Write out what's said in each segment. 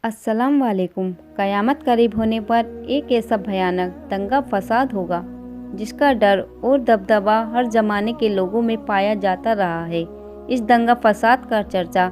अस्सलाम वालेकुम। क़यामत करीब होने पर एक ऐसा भयानक दंगा फसाद होगा जिसका डर और दबदबा हर ज़माने के लोगों में पाया जाता रहा है। इस दंगा फसाद का चर्चा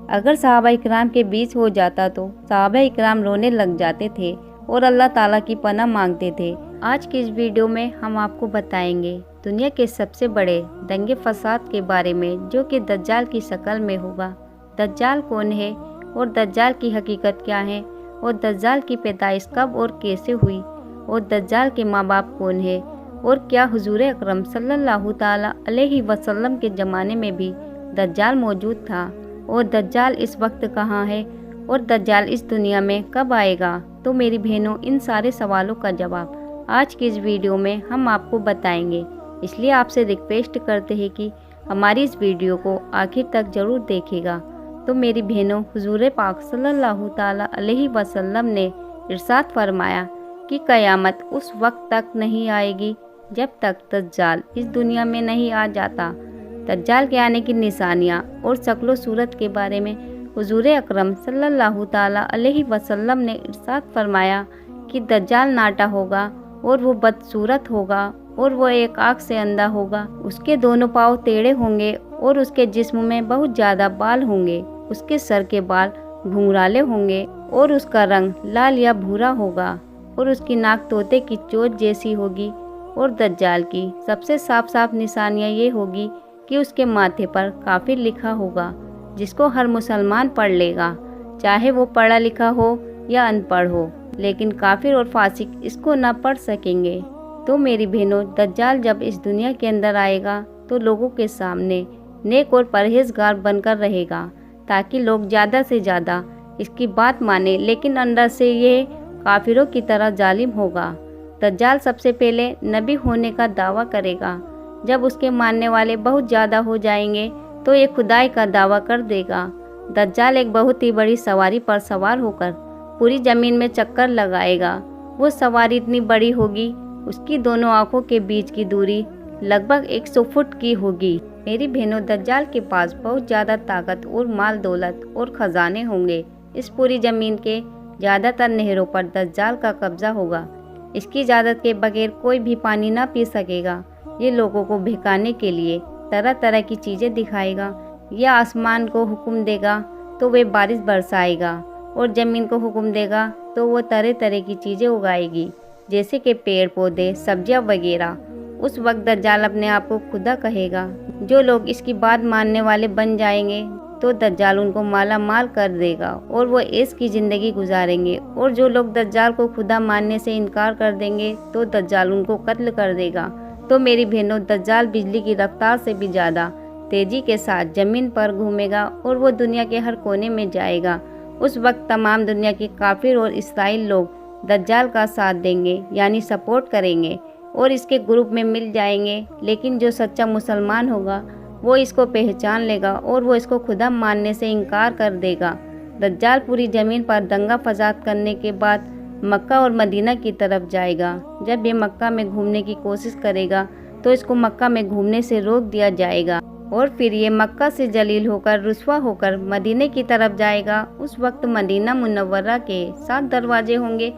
अगर सहाबा इकराम के बीच हो जाता तो सहाबा इकराम रोने लग जाते थे और अल्लाह ताला की पनाह मांगते थे। आज की इस वीडियो में हम आपको बताएंगे दुनिया के सबसे बड़े दंगे फसाद के बारे में, जो कि दज्जाल की शक्ल में होगा। दज्जाल कौन है और दज्जाल की हकीकत क्या है, और दज्जाल की पैदाइश कब और कैसे हुई, और दज्जाल के माँ बाप कौन है, और क्या हुजूर अकरम सल्लल्लाहु ताला अलैहि वसल्लम के ज़माने में भी दज्जाल मौजूद था, और दज्जाल इस वक्त कहाँ है, और दज्जाल इस दुनिया में कब आएगा। तो मेरी बहनों, इन सारे सवालों का जवाब आज की इस वीडियो में हम आपको बताएंगे। इसलिए आपसे रिक्वेस्ट करते हैं कि हमारी इस वीडियो को आखिर तक ज़रूर देखिएगा। तो मेरी बहनों, हुजूर पाक सल्लल्लाहु ताला अलैहि वसल्लम ने इरशाद फरमाया कि क़यामत उस वक्त तक नहीं आएगी जब तक दज्जाल इस दुनिया में नहीं आ जाता। दज्जाल के आने की निशानियाँ और शक्ल सूरत के बारे में हुजूर अकरम सल्लल्लाहु ताला अलैहि वसल्लम ने इरशाद फरमाया कि दज्जाल नाटा होगा और वो बदसूरत होगा और वो एक आँख से अंधा होगा। उसके दोनों पाँव टेढ़े होंगे और उसके जिस्म में बहुत ज़्यादा बाल होंगे। उसके सर के बाल घुंघराले होंगे और उसका रंग लाल या भूरा होगा और उसकी नाक तोते की चोंच जैसी होगी। और दज्जाल की सबसे साफ निशानियाँ ये होगी कि उसके माथे पर काफिर लिखा होगा, जिसको हर मुसलमान पढ़ लेगा, चाहे वो पढ़ा लिखा हो या अनपढ़ हो, लेकिन काफिर और फासिक इसको ना पढ़ सकेंगे। तो मेरी बहनों, दज्जाल जब इस दुनिया के अंदर आएगा तो लोगों के सामने नेक और परहेजगार बनकर रहेगा, ताकि लोग ज़्यादा से ज़्यादा इसकी बात माने, लेकिन अंदर से ये काफिरों की तरह जालिम होगा। दज्जाल सबसे पहले नबी होने का दावा करेगा। जब उसके मानने वाले बहुत ज़्यादा हो जाएंगे तो ये खुदाई का दावा कर देगा। दज्जाल एक बहुत ही बड़ी सवारी पर सवार होकर पूरी ज़मीन में चक्कर लगाएगा। वो सवारी इतनी बड़ी होगी, उसकी दोनों आँखों के बीच की दूरी लगभग 100 फुट की होगी। मेरी बहनों, दज्जाल के पास बहुत ज़्यादा ताकत और माल दौलत और ख़जाने होंगे। इस पूरी ज़मीन के ज़्यादातर नहरों पर दज्जाल का कब्ज़ा होगा। इसकी इजाज़त के बगैर कोई भी पानी ना पी सकेगा। ये लोगों को बहकाने के लिए तरह तरह की चीज़ें दिखाएगा, या आसमान को हुक्म देगा तो वे बारिश बरसाएगा, और ज़मीन को हुक्म देगा तो वो तरह तरह की चीज़ें उगाएगी, जैसे कि पेड़ पौधे, सब्जियां वगैरह। उस वक्त दज्जाल अपने आप को खुदा कहेगा। जो लोग इसकी बात मानने वाले बन जाएंगे तो दज्जाल उनको माला माल कर देगा और वो ऐश की ज़िंदगी गुजारेंगे। और जो लोग दज्जाल को खुदा मानने से इनकार कर देंगे तो दज्जाल उनको कत्ल कर देगा। तो मेरी बहनों, दज्जाल बिजली की रफ्तार से भी ज़्यादा तेज़ी के साथ ज़मीन पर घूमेगा और वो दुनिया के हर कोने में जाएगा। उस वक्त तमाम दुनिया के काफिर और इसराइल लोग दज्जाल का साथ देंगे, यानी सपोर्ट करेंगे और इसके ग्रुप में मिल जाएंगे। लेकिन जो सच्चा मुसलमान होगा वो इसको पहचान लेगा और वो इसको खुदा मानने से इनकार कर देगा। दज्जाल पूरी ज़मीन पर दंगा फसाद करने के बाद मक्का और मदीना की तरफ जाएगा। जब ये मक्का में घूमने की कोशिश करेगा तो इसको मक्का में घूमने से रोक दिया जाएगा, और फिर ये मक्का से जलील होकर रुस्वा होकर मदीने की तरफ जाएगा। उस वक्त मदीना मुनव्वरा के 7 दरवाजे होंगे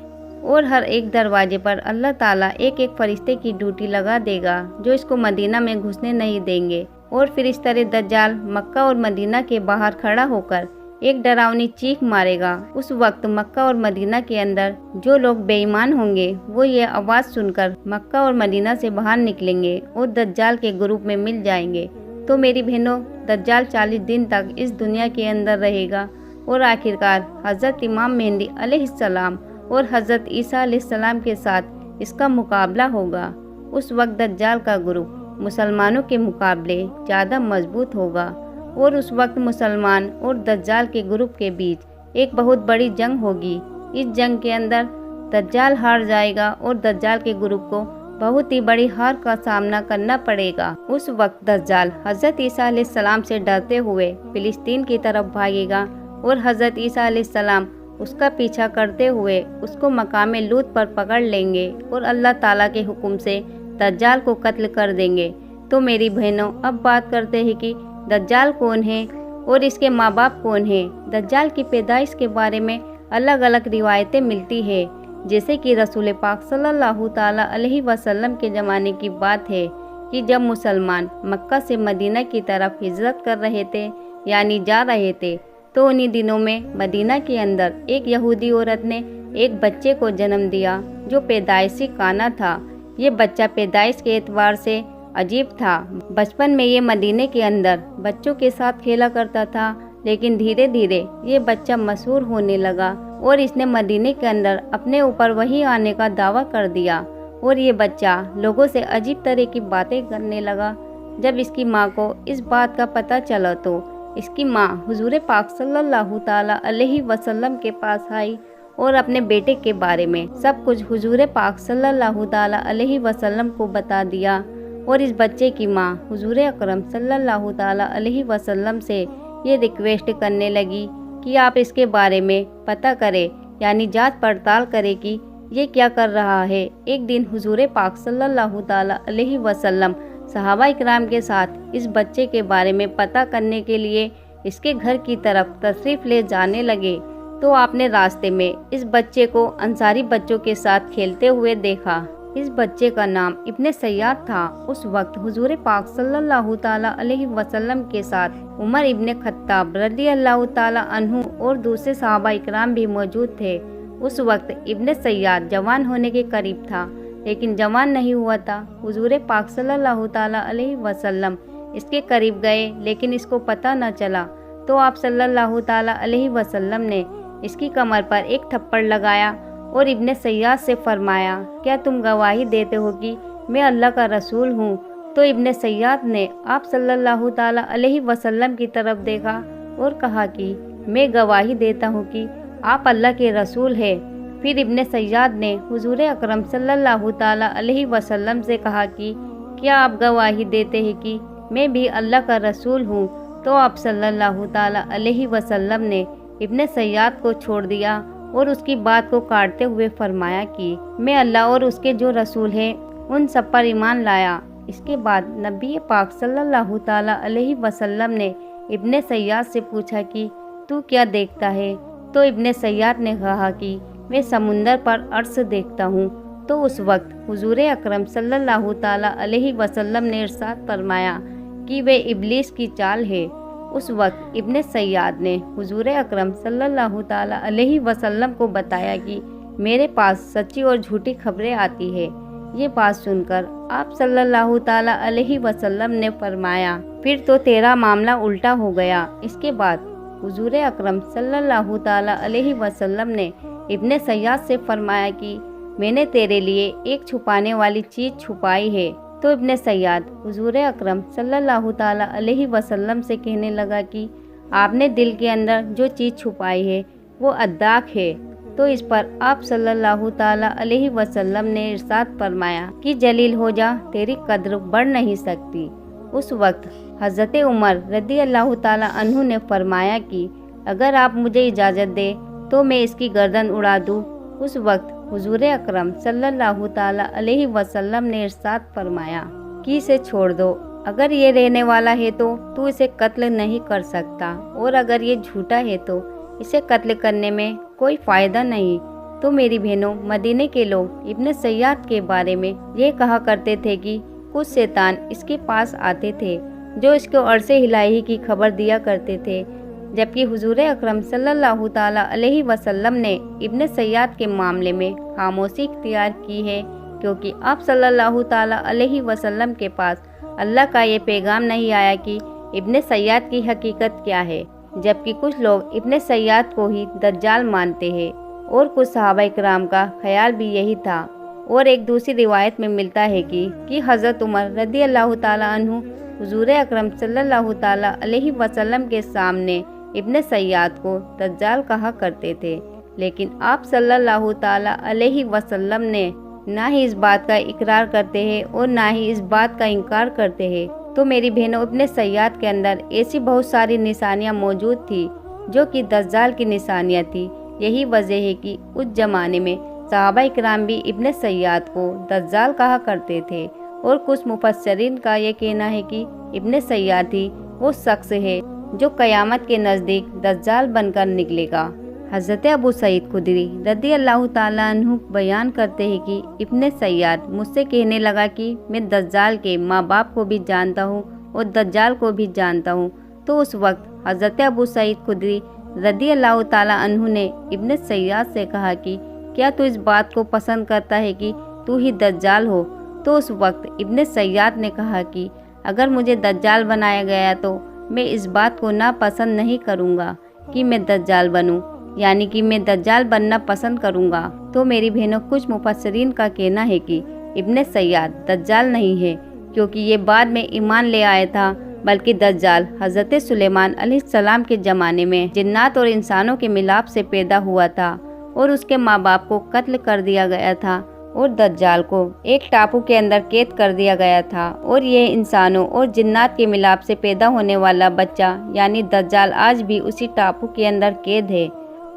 और हर एक दरवाजे पर अल्लाह ताला एक एक फरिश्ते की ड्यूटी लगा देगा, जो इसको मदीना में घुसने नहीं देंगे। और फिर इस तरह दज्जाल मक्का और मदीना के बाहर खड़ा होकर एक डरावनी चीख मारेगा। उस वक्त मक्का और मदीना के अंदर जो लोग बेईमान होंगे वो ये आवाज़ सुनकर मक्का और मदीना से बाहर निकलेंगे और दज्जाल के ग्रुप में मिल जाएंगे। तो मेरी बहनों, दज्जाल 40 दिन तक इस दुनिया के अंदर रहेगा और आखिरकार हज़रत इमाम मेहदी अलैहिस्सलाम और हज़रत ईसा अलैहिस्सलाम के साथ इसका मुकाबला होगा। उस वक्त दज्जाल का ग्रुप मुसलमानों के मुकाबले ज़्यादा मजबूत होगा और उस वक्त मुसलमान और दज्जाल के ग्रुप के बीच एक बहुत बड़ी जंग होगी। इस जंग के अंदर दज्जाल हार जाएगा और दज्जाल के ग्रुप को बहुत ही बड़ी हार का सामना करना पड़ेगा। उस वक्त दज्जाल हज़रत ईसा अलैहिस्सलाम से डरते हुए फिलिस्तीन की तरफ भागेगा और हज़रत ईसा अलैहिस्सलाम उसका पीछा करते हुए उसको मकामे लूत पर पकड़ लेंगे और अल्लाह ताला के हुक्म से दज्जाल को कत्ल कर देंगे। तो मेरी बहनों, अब बात करते हैं कि दज्जाल कौन है और इसके माँ बाप कौन हैं। दज्जाल की पैदाइश के बारे में अलग अलग रिवायतें मिलती है, जैसे कि रसूल पाक सल्लल्लाहु ताला अलैहि वसल्लम के ज़माने की बात है कि जब मुसलमान मक्का से मदीना की तरफ हिजरत कर रहे थे यानी जा रहे थे, तो उन्हीं दिनों में मदीना के अंदर एक यहूदी औरत ने एक बच्चे को जन्म दिया जो पैदाइशी काना था। ये बच्चा पैदाइश के एतबार से अजीब था। बचपन में ये मदीने के अंदर बच्चों के साथ खेला करता था, लेकिन धीरे धीरे ये बच्चा मशहूर होने लगा और इसने मदीने के अंदर अपने ऊपर वही आने का दावा कर दिया और ये बच्चा लोगों से अजीब तरह की बातें करने लगा। जब इसकी माँ को इस बात का पता चला तो इसकी माँ हुजूर पाक सल्लल्लाहु ताला अलैहि वसल्लम के पास आई और अपने बेटे के बारे में सब कुछ हुजूर पाक सल्लल्लाहु ताला अलैहि वसल्लम को बता दिया। और इस बच्चे की माँ हुजूर अकरम सल्लल्लाहु ताला अलैहि वसल्लम से ये रिक्वेस्ट करने लगी कि आप इसके बारे में पता करें, यानी जांच पड़ताल करें कि ये क्या कर रहा है। एक दिन हुजूर पाक सल्लल्लाहु ताला अलैहि वसल्लम सहाबा इकराम के साथ इस बच्चे के बारे में पता करने के लिए इसके घर की तरफ तशरीफ़ ले जाने लगे, तो आपने रास्ते में इस बच्चे को अंसारी बच्चों के साथ खेलते हुए देखा। इस बच्चे का नाम इब्ने सय्याद था। उस वक्त हुजूर पाक सल्लल्लाहु ताला अलैहि वसल्लम के साथ उमर इब्ने खत्ताब रज़ियल्लाहु ताला अन्हु और दूसरे सहाबा इकराम भी मौजूद थे। उस वक्त इब्ने सय्याद जवान होने के करीब था, लेकिन जवान नहीं हुआ था। हुजूर पाक सल्लल्लाहु ताला अलैहि वसल्लम इसके करीब गए, लेकिन इसको पता न चला, तो आप सल्लल्लाहु ताला अलैहि वसल्लम ने इसकी कमर पर एक थप्पड़ लगाया और इब्ने सय्याद से फरमाया, क्या तुम गवाही देते हो कि मैं अल्लाह का रसूल हूँ? तो इब्ने सय्याद ने आप सल्लल्लाहु ताला अलैहि वसल्लम की तरफ देखा और कहा कि मैं गवाही देता हूँ कि आप अल्लाह के रसूल हैं। फिर इब्ने सय्याद ने हुजूर अकरम सल्लल्लाहु ताला अलैहि वसल्लम से कहा कि क्या आप गवाही देते हैं कि मैं भी अल्लाह का रसूल हूँ? तो आप सल्लल्लाहु ताला अलैहि वसल्लम ने इब्ने सय्याद को छोड़ दिया और उसकी बात को काटते हुए फरमाया कि मैं अल्लाह और उसके जो रसूल हैं उन सब पर ईमान लाया। इसके बाद नबी पाक सल्लल्लाहु ताला अलैहि वसल्लम ने इब्ने सय्याद से पूछा कि तू क्या देखता है? तो इब्ने सय्याद ने कहा कि मैं समुंदर पर अर्श देखता हूँ। तो उस वक्त हुजूर अकरम सल्लल्लाहु ताला अलैहि वसल्लम ने इरशाद फरमाया कि वे इब्लीस की चाल है। उस वक्त इब्ने सय्याद ने हुजूर अकरम सल्लल्लाहु ताला अलैहि वसल्लम को बताया कि मेरे पास सच्ची और झूठी खबरें आती है। ये बात सुनकर आप सल्लल्लाहु ताला अलैहि वसल्लम ने फरमाया, फिर तो तेरा मामला उल्टा हो गया। इसके बाद हुजूर अकरम सल्लल्लाहु ताला अलैहि वसल्लम ने इब्ने सय्याद से फरमाया कि मैंने तेरे लिए एक छुपाने वाली चीज़ छुपाई है। तो इब्ने सय्याद हुजूर अकरम सल्लल्लाहु ताला अलैहि वसल्लम से कहने लगा कि आपने दिल के अंदर जो चीज़ छुपाई है वो अद्दाख है। तो इस पर आप सल्लल्लाहु ताला अलैहि वसल्लम ने इरशाद फरमाया कि जलील हो जा, तेरी कद्र बढ़ नहीं सकती। उस वक्त हज़रत उमर रज़ियल्लाहु ताला अन्हु ने फरमाया कि अगर आप मुझे इजाज़त दे तो मैं इसकी गर्दन उड़ा दूँ। उस वक्त हुजूर अकरम सल्लल्लाहु ताला अलैहि वसल्लम ने इरशाद फरमाया कि इसे छोड़ दो, अगर ये रहने वाला है तो तू इसे कत्ल नहीं कर सकता, और अगर ये झूठा है तो इसे कत्ल करने में कोई फ़ायदा नहीं। तो मेरी बहनों, मदीने के लोग इब्ने सय्याद के बारे में ये कहा करते थे कि कुछ शैतान इसके पास आते थे जो इसको अरसे हिलाही की खबर दिया करते थे, जबकि हुजूर अकरम सल्लल्लाहु ताला अलैहि वसल्लम ने इब्ने सय्याद के मामले में खामोशी इख्तियार की है, क्योंकि आप सल्लल्लाहु ताला अलैहि वसल्लम के पास अल्लाह का ये पैगाम नहीं आया कि इब्ने सय्याद की हकीकत क्या है। जबकि कुछ लोग इब्ने सय्याद को ही दज्जाल मानते हैं और कुछ सहाबा इकराम का ख्याल भी यही था। और एक दूसरी रिवायत में मिलता है कि हज़रत उमर रज़ियल्लाहु ताला अन्हु हुजूर अकरम सल्लल्लाहु ताला अलैहि वसल्लम के सामने इब्ने सय्याद को दज्जाल कहा करते थे, लेकिन आप सल्लल्लाहु ताला अलैहि वसल्लम ने ना ही इस बात का इकरार करते हैं और ना ही इस बात का इनकार करते हैं। तो मेरी बहनों, इब्ने सय्याद के अंदर ऐसी बहुत सारी निशानियां मौजूद थी जो कि दज्जाल की निशानियां थी। यही वजह है कि उस ज़माने में सहाबा इकराम भी इब्ने सय्याद को दज्जाल कहा करते थे, और कुछ मुफस्सिरीन का ये कहना है कि इब्ने सय्याद ही वो शख्स है जो क़यामत के नज़दीक दज्जाल बनकर निकलेगा। हज़रत अबू सईद खुदरी रदी अल्लाह ताला अन्हु बयान करते हैं कि इब्ने सय्याद मुझसे कहने लगा कि मैं दज्जाल के माँ बाप को भी जानता हूँ और दज्जाल को भी जानता हूँ। तो उस वक्त हज़रत अबू सईद खुदरी रदी अल्लाह ताला अन्हु ने इब्ने सय्याद से कहा कि क्या तू इस बात को पसंद करता है कि तू ही दज्जाल हो? तो उस वक्त इब्ने सय्याद ने कहा कि अगर मुझे दज्जाल बनाया गया तो मैं इस बात को नापसंद नहीं करूँगा कि मैं दज्जाल बनूँ, यानी कि मैं दज्जाल बनना पसंद करूँगा। तो मेरी बहनों, कुछ मुफस्सिरीन का कहना है कि इब्ने सय्याद दज्जाल नहीं है, क्योंकि ये बाद में ईमान ले आया था, बल्कि दज्जाल हज़रत सुलेमान अलैहिस्सलाम के ज़माने में जिन्नात और इंसानों के मिलाप से पैदा हुआ था और उसके माँ बाप को कत्ल कर दिया गया था और दज्जाल को एक टापू के अंदर कैद कर दिया गया था। और यह इंसानों और जिन्नात के मिलाप से पैदा होने वाला बच्चा यानी दज्जाल आज भी उसी टापू के अंदर कैद है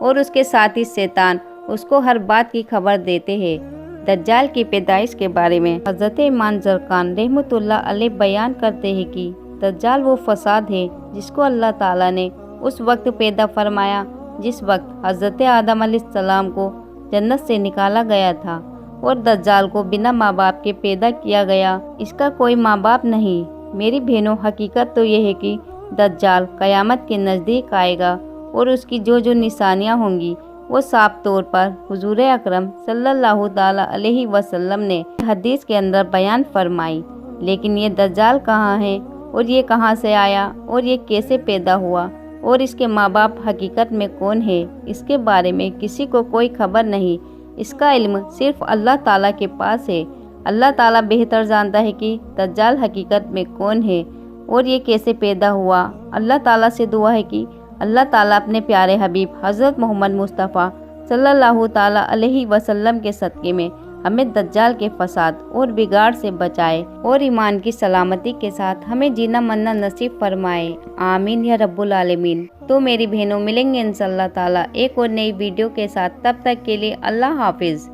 और उसके साथ ही शैतान उसको हर बात की खबर देते हैं। दज्जाल की पैदाइश के बारे में हज़रत इमाम ज़रक़ान रहमतुल्लाह अलैह बयान करते हैं कि दज्जाल वो फसाद है जिसको अल्लाह ताला ने उस वक्त पैदा फरमाया जिस वक्त हज़रत आदम अलैहिस्सलाम को जन्नत से निकाला गया था और दज्जाल को बिना माँ बाप के पैदा किया गया। इसका कोई माँ बाप नहीं। मेरी बहनों, हकीकत तो यह है कि दज्जाल क़यामत के नज़दीक आएगा और उसकी जो जो निशानियाँ होंगी वो साफ तौर पर हुजूर अकरम सल्लल्लाहु ताला अलैहि वसल्लम ने हदीस के अंदर बयान फरमाई। लेकिन ये दज्जाल कहाँ है और ये कहाँ से आया और ये कैसे पैदा हुआ और इसके माँ बाप हकीकत में कौन है, इसके बारे में किसी को कोई खबर नहीं। इसका इल्म सिर्फ अल्लाह ताला के पास है। अल्लाह ताला बेहतर जानता है कि दज्जाल हकीकत में कौन है और ये कैसे पैदा हुआ। अल्लाह ताला से दुआ है कि अल्लाह ताला अपने प्यारे हबीब हज़रत मोहम्मद मुस्तफ़ा सल्लल्लाहु ताला अलैहि वसल्लम के सदक़े में हमें दज्जाल के फसाद और बिगाड़ से बचाए और ईमान की सलामती के साथ हमें जीना मरना नसीब फरमाए। आमीन या रब्बुल आलमीन। तो मेरी बहनों, मिलेंगे इंशाअल्लाह ताला एक और नई वीडियो के साथ। तब तक के लिए अल्लाह हाफिज़।